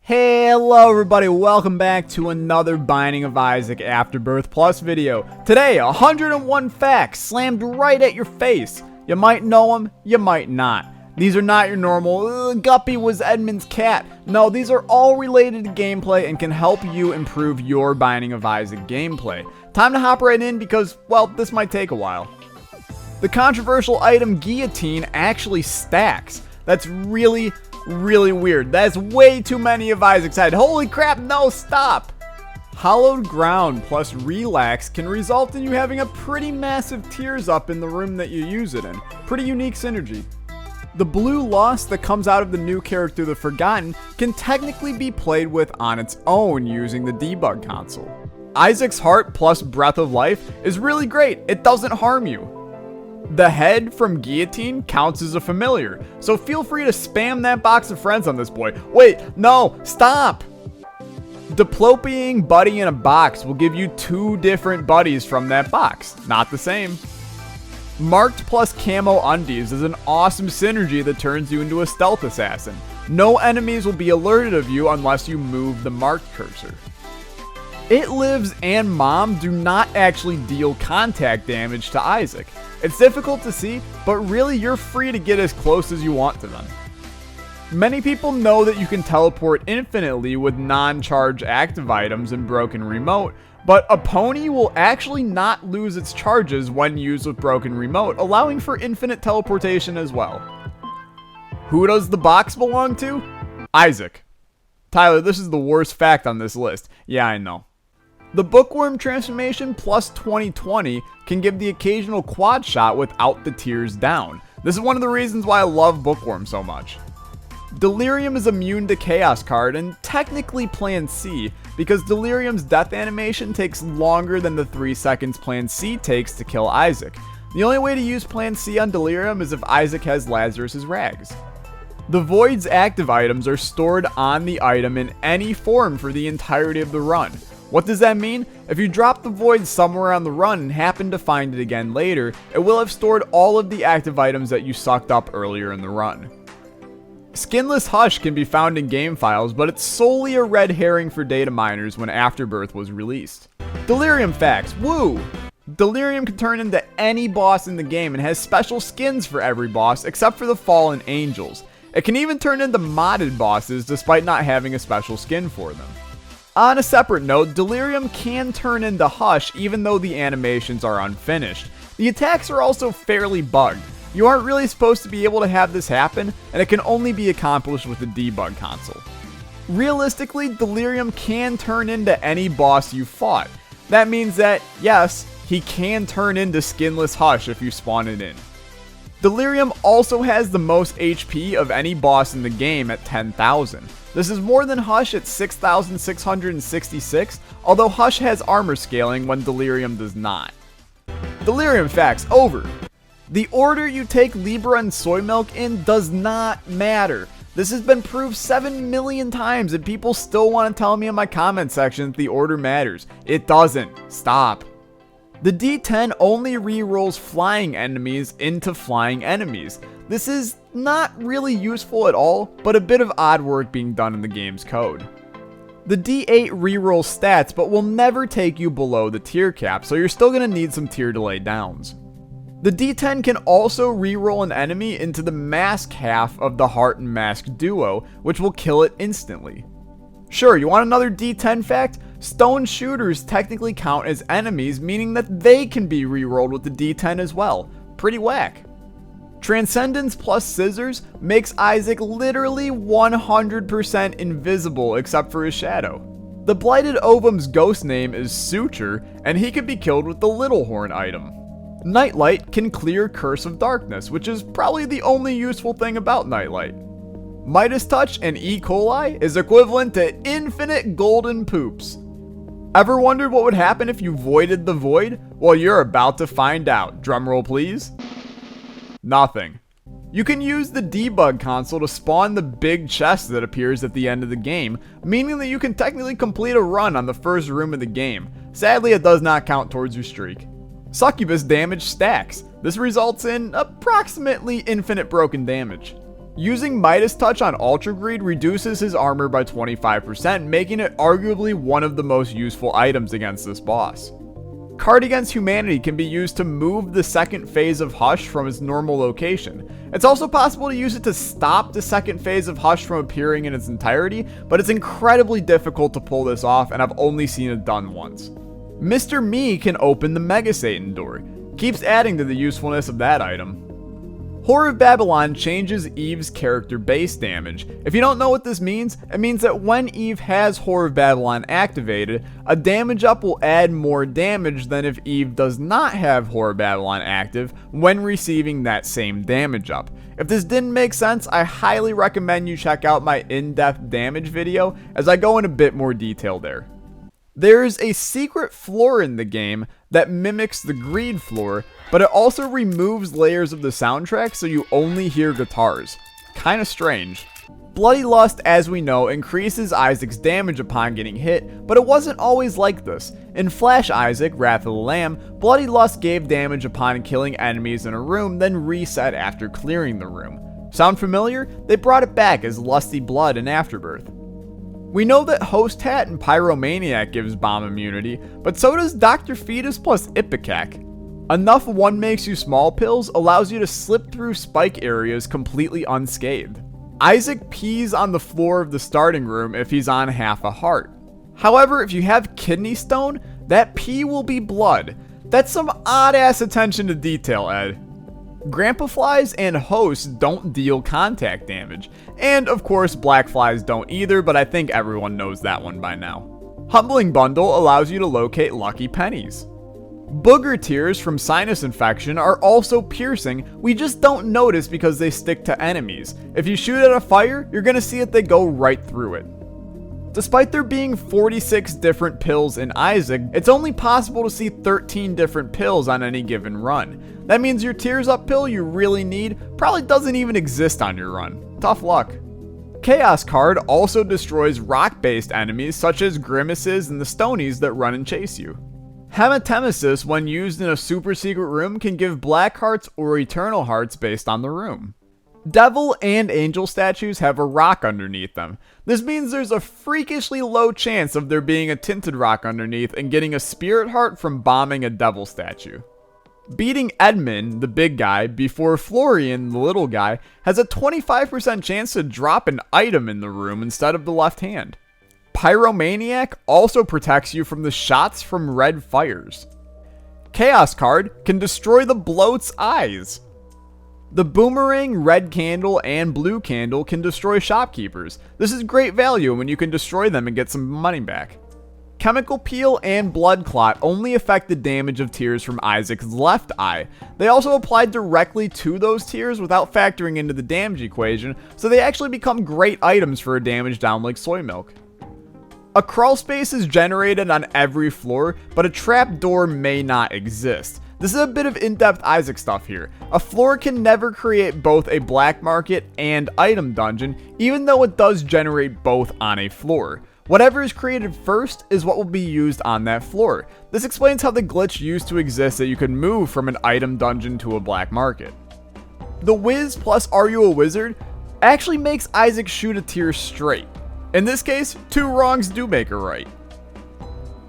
Hello everybody, welcome back to another Binding of Isaac Afterbirth Plus video. Today, 101 facts slammed right at your face. You might know them, you might not. These are not your normal, Guppy was Edmund's cat. No, these are all related to gameplay and can help you improve your Binding of Isaac gameplay. Time to hop right in because, well, this might take a while. The controversial item Guillotine actually stacks. That's really weird. That's way too many of Isaac's head. Holy crap, no, stop! Hallowed ground plus relax can result in you having a pretty massive tears up in the room that you use it in. Pretty unique synergy. The blue loss that comes out of the new character The Forgotten can technically be played with on its own using the debug console. Isaac's heart plus breath of life is really great. It doesn't harm you. The head from Guillotine counts as a familiar, so feel free to spam that box of friends on this boy. Wait, no, stop! Diplopying buddy in a box will give you 2 different buddies from that box. Not the same. Marked plus camo undies is an awesome synergy that turns you into a stealth assassin. No enemies will be alerted of you unless you move the marked cursor. It Lives and Mom do not actually deal contact damage to Isaac. It's difficult to see, but really you're free to get as close as you want to them. Many people know that you can teleport infinitely with non-charge active items in Broken Remote, but a pony will actually not lose its charges when used with Broken Remote, allowing for infinite teleportation as well. Who does the box belong to? Isaac. Tyler, this is the worst fact on this list. Yeah, I know. The Bookworm transformation plus 2020 can give the occasional quad shot without the tears down. This is one of the reasons why I love Bookworm so much. Delirium is immune to Chaos card and technically Plan C because Delirium's death animation takes longer than the 3 seconds Plan C takes to kill Isaac. The only way to use Plan C on Delirium is if Isaac has Lazarus's rags. The Void's active items are stored on the item in any form for the entirety of the run. What does that mean? If you drop the Void somewhere on the run and happen to find it again later, it will have stored all of the active items that you sucked up earlier in the run. Skinless Hush can be found in game files, but it's solely a red herring for data miners when Afterbirth was released. Delirium facts, woo! Delirium can turn into any boss in the game and has special skins for every boss except for the Fallen Angels. It can even turn into modded bosses despite not having a special skin for them. On a separate note, Delirium can turn into Hush even though the animations are unfinished. The attacks are also fairly bugged. You aren't really supposed to be able to have this happen, and it can only be accomplished with the debug console. Realistically, Delirium can turn into any boss you fought. That means that, yes, he can turn into Skinless Hush if you spawn it in. Delirium also has the most HP of any boss in the game at 10,000. This is more than Hush at 6,666, although Hush has armor scaling when Delirium does not. Delirium facts over. The order you take Libra and Soy Milk in does not matter. This has been proved 7 million times and people still want to tell me in my comment section that the order matters. It doesn't. Stop. The D10 only rerolls flying enemies into flying enemies. This is not really useful at all, but a bit of odd work being done in the game's code. The D8 rerolls stats, but will never take you below the tier cap, so you're still going to need some tier delay downs. The D10 can also reroll an enemy into the mask half of the Heart and Mask duo, which will kill it instantly. Sure, you want another D10 fact? Stone shooters technically count as enemies, meaning that they can be rerolled with the D10 as well. Pretty whack. Transcendence plus Scissors makes Isaac literally 100% invisible except for his shadow. The Blighted Ovum's ghost name is Suture, and he can be killed with the Little Horn item. Nightlight can clear Curse of Darkness, which is probably the only useful thing about Nightlight. Midas Touch and E. coli is equivalent to infinite golden poops. Ever wondered what would happen if you voided the void? Well, you're about to find out. Drumroll please. Nothing. You can use the debug console to spawn the big chest that appears at the end of the game, meaning that you can technically complete a run on the first room of the game. Sadly, it does not count towards your streak. Succubus damage stacks. This results in approximately infinite broken damage. Using Midas Touch on Ultra Greed reduces his armor by 25%, making it arguably one of the most useful items against this boss. Card Against Humanity can be used to move the second phase of Hush from its normal location. It's also possible to use it to stop the second phase of Hush from appearing in its entirety, but it's incredibly difficult to pull this off, and I've only seen it done once. Mr. Me can open the Mega Satan door. Keeps adding to the usefulness of that item. Whore of Babylon changes Eve's character base damage. If you don't know what this means, it means that when Eve has Whore of Babylon activated, a damage up will add more damage than if Eve does not have Whore of Babylon active when receiving that same damage up. If this didn't make sense, I highly recommend you check out my in-depth damage video as I go in a bit more detail there. There is a secret floor in the game that mimics the Greed floor, but it also removes layers of the soundtrack so you only hear guitars. Kinda strange. Bloody Lust, as we know, increases Isaac's damage upon getting hit, but it wasn't always like this. In Flash Isaac, Wrath of the Lamb, Bloody Lust gave damage upon killing enemies in a room, then reset after clearing the room. Sound familiar? They brought it back as Lusty Blood in Afterbirth. We know that Host Hat and Pyromaniac gives bomb immunity, but so does Dr. Fetus plus Ipecac. Enough One Makes You Small pills allows you to slip through spike areas completely unscathed. Isaac pees on the floor of the starting room if he's on half a heart. However, if you have Kidney Stone, that pee will be blood. That's some odd ass attention to detail, Ed. Grandpa Flies and Hosts don't deal contact damage. And of course, Black Flies don't either, but I think everyone knows that one by now. Humbling Bundle allows you to locate lucky pennies. Booger tears from sinus infection are also piercing, we just don't notice because they stick to enemies. If you shoot at a fire, you're gonna see that they go right through it. Despite there being 46 different pills in Isaac, it's only possible to see 13 different pills on any given run. That means your Tears Up pill you really need probably doesn't even exist on your run. Tough luck. Chaos card also destroys rock-based enemies such as Grimaces and the Stonies that run and chase you. Hematemesis, when used in a super secret room, can give black hearts or eternal hearts based on the room. Devil and angel statues have a rock underneath them. This means there's a freakishly low chance of there being a tinted rock underneath and getting a spirit heart from bombing a devil statue. Beating Edmund, the big guy, before Florian, the little guy, has a 25% chance to drop an item in the room instead of the left hand. Pyromaniac also protects you from the shots from red fires. Chaos card can destroy the bloat's eyes. The Boomerang, Red Candle, and Blue Candle can destroy shopkeepers. This is great value when you can destroy them and get some money back. Chemical Peel and Blood Clot only affect the damage of tears from Isaac's left eye. They also apply directly to those tears without factoring into the damage equation, so they actually become great items for a damage down like soy milk. A crawl space is generated on every floor, but a trap door may not exist. This is a bit of in-depth Isaac stuff here. A floor can never create both a black market and item dungeon, even though it does generate both on a floor. Whatever is created first is what will be used on that floor. This explains how the glitch used to exist that you could move from an item dungeon to a black market. The Wiz plus Are You a Wizard actually makes Isaac shoot a tear straight. In this case, two wrongs do make a right.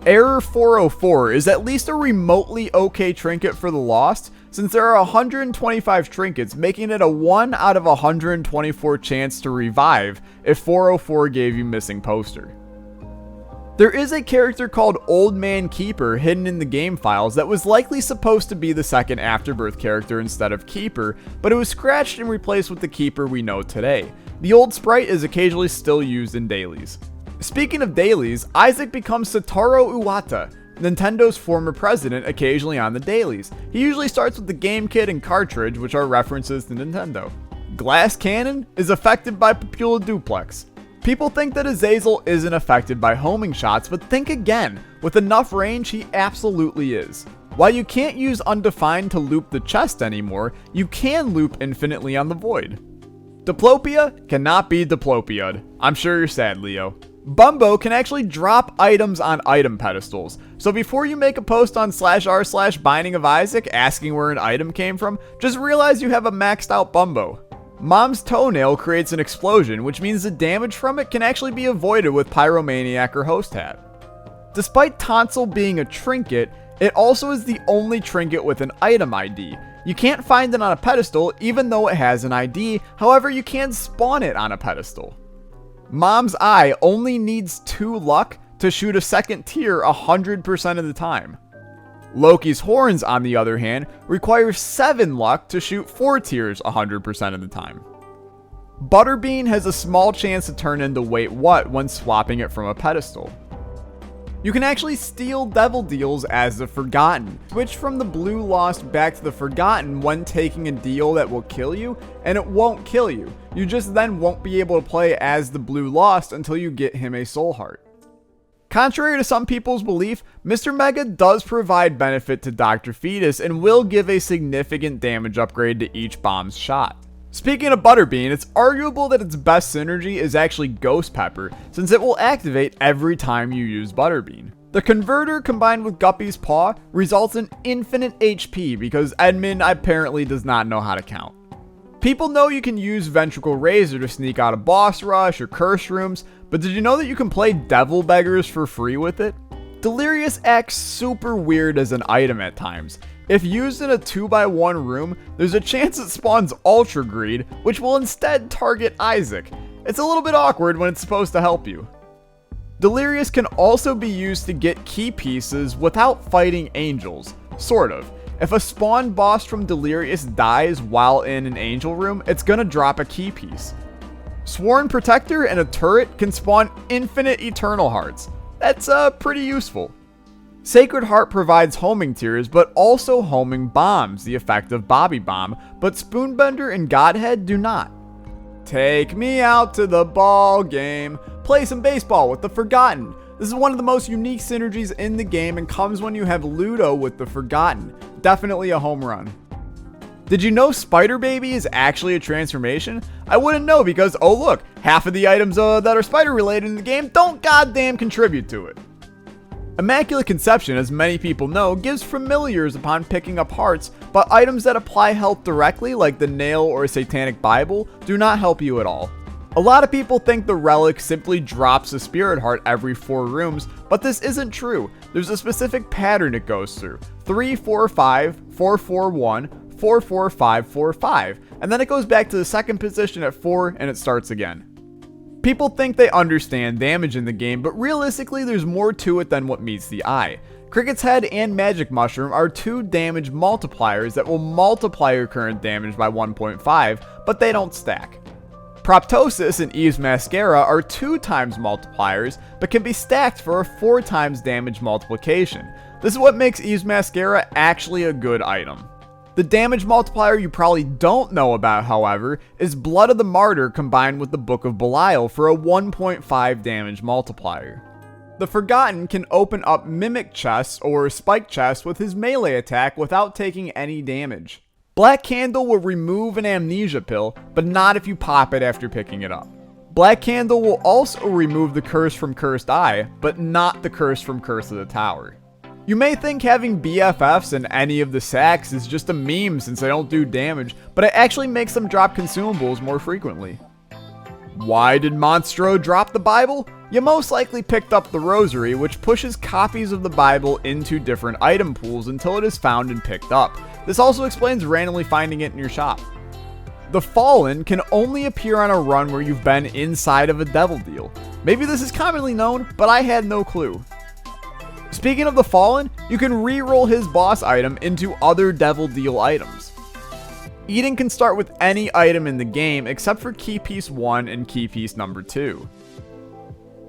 Error 404 is at least a remotely okay trinket for the Lost, since there are 125 trinkets, making it a 1 out of 124 chance to revive if 404 gave you missing poster. There is a character called Old Man Keeper hidden in the game files that was likely supposed to be the second Afterbirth character instead of Keeper, but it was scratched and replaced with the Keeper we know today. The old sprite is occasionally still used in dailies. Speaking of dailies, Isaac becomes Satoru Iwata, Nintendo's former president, occasionally on the dailies. He usually starts with the game kit and cartridge, which are references to Nintendo. Glass Cannon is affected by Papula Duplex. People think that Azazel isn't affected by homing shots, but think again. With enough range, he absolutely is. While you can't use Undefined to loop the chest anymore, you can loop infinitely on the Void. Diplopia cannot be Diplopia'd. I'm sure you're sad, Leo. Bumbo can actually drop items on item pedestals, so before you make a post on /r/Binding of Isaac asking where an item came from, just realize you have a maxed out Bumbo. Mom's toenail creates an explosion, which means the damage from it can actually be avoided with Pyromaniac or Host Hat. Despite Tonsil being a trinket, it also is the only trinket with an item ID. You can't find it on a pedestal even though it has an ID, however you can spawn it on a pedestal. Mom's eye only needs 2 luck to shoot a second tier 100% of the time. Loki's horns, on the other hand, require 7 luck to shoot 4 tiers 100% of the time. Butterbean has a small chance to turn into Wait What when swapping it from a pedestal. You can actually steal Devil Deals as the Forgotten. Switch from the Blue Lost back to the Forgotten when taking a deal that will kill you, and it won't kill you. You just then won't be able to play as the Blue Lost until you get him a Soul Heart. Contrary to some people's belief, Mr. Mega does provide benefit to Dr. Fetus and will give a significant damage upgrade to each bomb's shot. Speaking of Butterbean, it's arguable that its best synergy is actually Ghost Pepper, since it will activate every time you use Butterbean. The Converter combined with Guppy's Paw results in infinite HP because Edmund apparently does not know how to count. People know you can use Ventricle Razor to sneak out of boss rush or curse rooms, but did you know that you can play Devil Beggars for free with it? Delirious acts super weird as an item at times. If used in a 2x1 room, there's a chance it spawns Ultra Greed, which will instead target Isaac. It's a little bit awkward when it's supposed to help you. Delirious can also be used to get key pieces without fighting angels, sort of. If a spawn boss from Delirious dies while in an angel room, it's gonna drop a key piece. Sworn Protector and a turret can spawn infinite Eternal Hearts. That's pretty useful. Sacred Heart provides homing tiers, but also homing bombs, the effect of Bobby Bomb, but Spoonbender and Godhead do not. Take me out to the ball game. Play some baseball with the Forgotten. This is one of the most unique synergies in the game and comes when you have Ludo with the Forgotten. Definitely a home run. Did you know Spider Baby is actually a transformation? I wouldn't know because, oh look, half of the items that are spider related in the game don't goddamn contribute to it. Immaculate Conception, as many people know, gives familiars upon picking up hearts, but items that apply health directly, like the Nail or Satanic Bible, do not help you at all. A lot of people think the relic simply drops a Spirit Heart every 4 rooms, but this isn't true. There's a specific pattern it goes through. 3, 4, 5, 4, 4, 1, 4, 4, 5, 4, 5, and then it goes back to the second position at 4 and it starts again. People think they understand damage in the game, but realistically there's more to it than what meets the eye. Cricket's Head and Magic Mushroom are 2 damage multipliers that will multiply your current damage by 1.5, but they don't stack. Proptosis and Eve's Mascara are 2 times multipliers, but can be stacked for a 4 times damage multiplication. This is what makes Eve's Mascara actually a good item. The damage multiplier you probably don't know about, however, is Blood of the Martyr combined with the Book of Belial for a 1.5 damage multiplier. The Forgotten can open up Mimic chests or Spike chests with his melee attack without taking any damage. Black Candle will remove an amnesia pill, but not if you pop it after picking it up. Black Candle will also remove the curse from Cursed Eye, but not the curse from Curse of the Tower. You may think having BFFs in any of the sacks is just a meme since they don't do damage, but it actually makes them drop consumables more frequently. Why did Monstro drop the Bible? You most likely picked up the Rosary, which pushes copies of the Bible into different item pools until it is found and picked up. This also explains randomly finding it in your shop. The Fallen can only appear on a run where you've been inside of a Devil Deal. Maybe this is commonly known, but I had no clue. Speaking of the Fallen, you can reroll his boss item into other Devil Deal items. Eden can start with any item in the game except for Key Piece 1 and Key Piece number 2.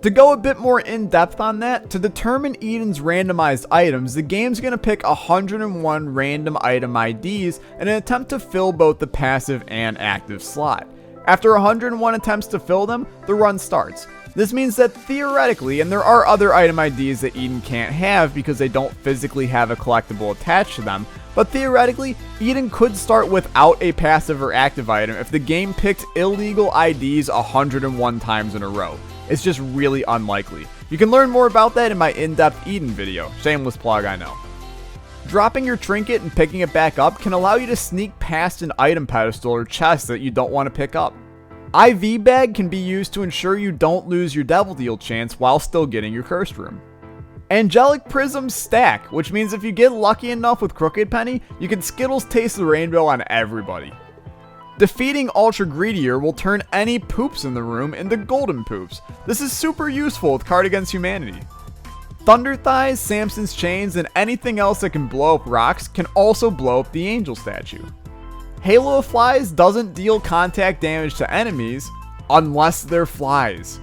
To go a bit more in depth on that, to determine Eden's randomized items, the game's going to pick 101 random item IDs in an attempt to fill both the passive and active slot. After 101 attempts to fill them, the run starts. This means that theoretically, and there are other item IDs that Eden can't have because they don't physically have a collectible attached to them, but theoretically, Eden could start without a passive or active item if the game picked illegal IDs 101 times in a row. It's just really unlikely. You can learn more about that in my in-depth Eden video. Shameless plug, I know. Dropping your trinket and picking it back up can allow you to sneak past an item pedestal or chest that you don't want to pick up. IV bag can be used to ensure you don't lose your Devil Deal chance while still getting your cursed room. Angelic Prism stack, which means if you get lucky enough with Crooked Penny, you can Skittles Taste the Rainbow on everybody. Defeating Ultra Greedier will turn any poops in the room into golden poops. This is super useful with Card Against Humanity. Thunder Thighs, Samson's Chains, and anything else that can blow up rocks can also blow up the Angel statue. Halo of Flies doesn't deal contact damage to enemies unless they're flies.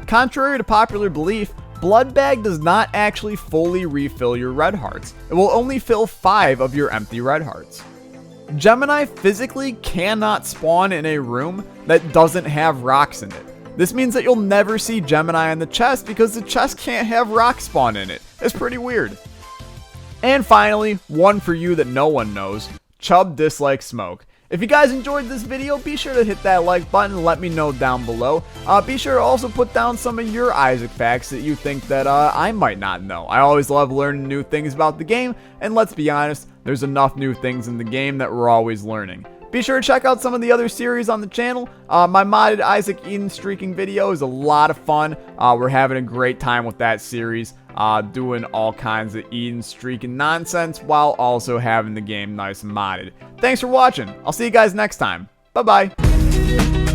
Contrary to popular belief, Blood Bag does not actually fully refill your red hearts. It will only fill 5 of your empty red hearts. Gemini physically cannot spawn in a room that doesn't have rocks in it. This means that you'll never see Gemini in the chest because the chest can't have rock spawn in it. It's pretty weird. And finally, one for you that no one knows, Chubb dislikes smoke. If you guys enjoyed this video, be sure to hit that like button and let me know down below. Be sure to also put down some of your Isaac facts that you think that I might not know. I always love learning new things about the game, and let's be honest, there's enough new things in the game that we're always learning. Be sure to check out some of the other series on the channel. My modded Isaac Eden streaking video is a lot of fun. We're having a great time with that series, doing all kinds of Eden streaking nonsense while also having the game nice and modded. Thanks for watching. I'll see you guys next time. Bye-bye.